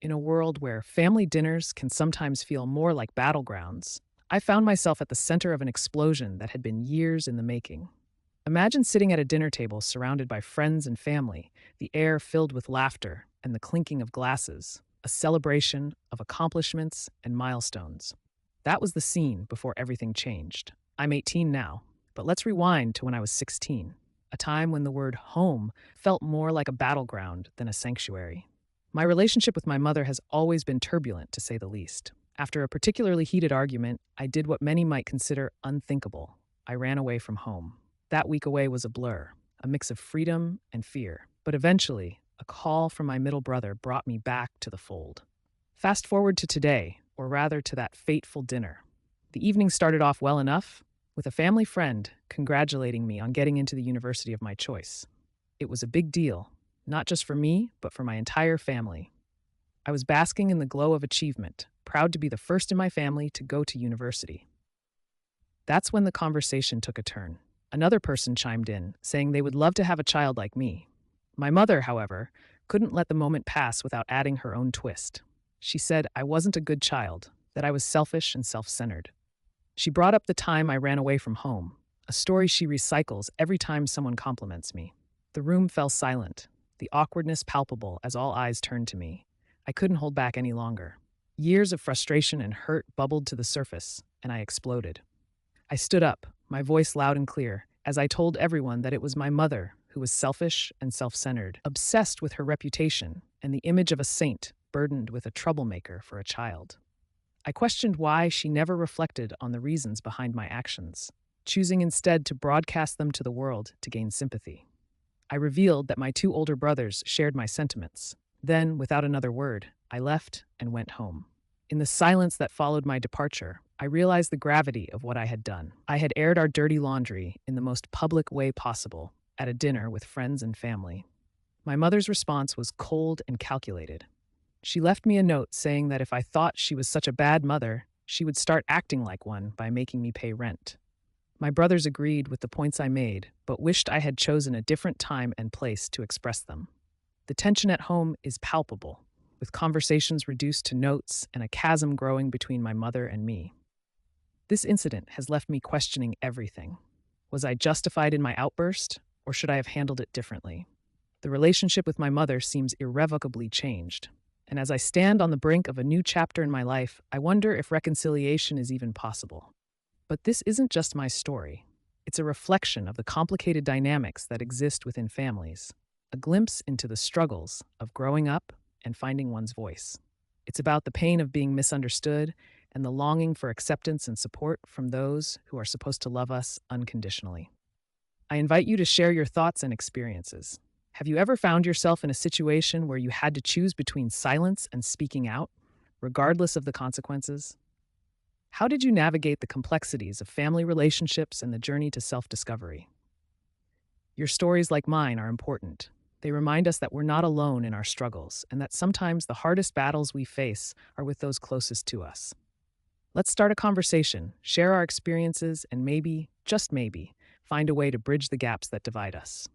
In a world where family dinners can sometimes feel more like battlegrounds, I found myself at the center of an explosion that had been years in the making. Imagine sitting at a dinner table surrounded by friends and family, the air filled with laughter and the clinking of glasses, a celebration of accomplishments and milestones. That was the scene before everything changed. I'm 18 now, but let's rewind to when I was 16, a time when the word home felt more like a battleground than a sanctuary. My relationship with my mother has always been turbulent, to say the least. After a particularly heated argument, I did what many might consider unthinkable. I ran away from home. That week away was a blur, a mix of freedom and fear. But eventually, a call from my middle brother brought me back to the fold. Fast forward to today, or rather to that fateful dinner. The evening started off well enough, with a family friend congratulating me on getting into the university of my choice. It was a big deal, not just for me, but for my entire family. I was basking in the glow of achievement, proud to be the first in my family to go to university. That's when the conversation took a turn. Another person chimed in, saying they would love to have a child like me. My mother, however, couldn't let the moment pass without adding her own twist. She said I wasn't a good child, that I was selfish and self-centered. She brought up the time I ran away from home, a story she recycles every time someone compliments me. The room fell silent, the awkwardness palpable as all eyes turned to me. I couldn't hold back any longer. Years of frustration and hurt bubbled to the surface, and I exploded. I stood up, my voice loud and clear, as I told everyone that it was my mother who was selfish and self-centered, obsessed with her reputation and the image of a saint burdened with a troublemaker for a child. I questioned why she never reflected on the reasons behind my actions, choosing instead to broadcast them to the world to gain sympathy. I revealed that my two older brothers shared my sentiments. Then, without another word, I left and went home. In the silence that followed my departure, I realized the gravity of what I had done. I had aired our dirty laundry in the most public way possible, at a dinner with friends and family. My mother's response was cold and calculated. She left me a note saying that if I thought she was such a bad mother, she would start acting like one by making me pay rent. My brothers agreed with the points I made, but wished I had chosen a different time and place to express them. The tension at home is palpable, with conversations reduced to notes and a chasm growing between my mother and me. This incident has left me questioning everything. Was I justified in my outburst, or should I have handled it differently? The relationship with my mother seems irrevocably changed, and as I stand on the brink of a new chapter in my life, I wonder if reconciliation is even possible. But this isn't just my story. It's a reflection of the complicated dynamics that exist within families, a glimpse into the struggles of growing up and finding one's voice. It's about the pain of being misunderstood and the longing for acceptance and support from those who are supposed to love us unconditionally. I invite you to share your thoughts and experiences. Have you ever found yourself in a situation where you had to choose between silence and speaking out, regardless of the consequences? How did you navigate the complexities of family relationships and the journey to self-discovery? Your stories, like mine, are important. They remind us that we're not alone in our struggles and that sometimes the hardest battles we face are with those closest to us. Let's start a conversation, share our experiences, and maybe, just maybe, find a way to bridge the gaps that divide us.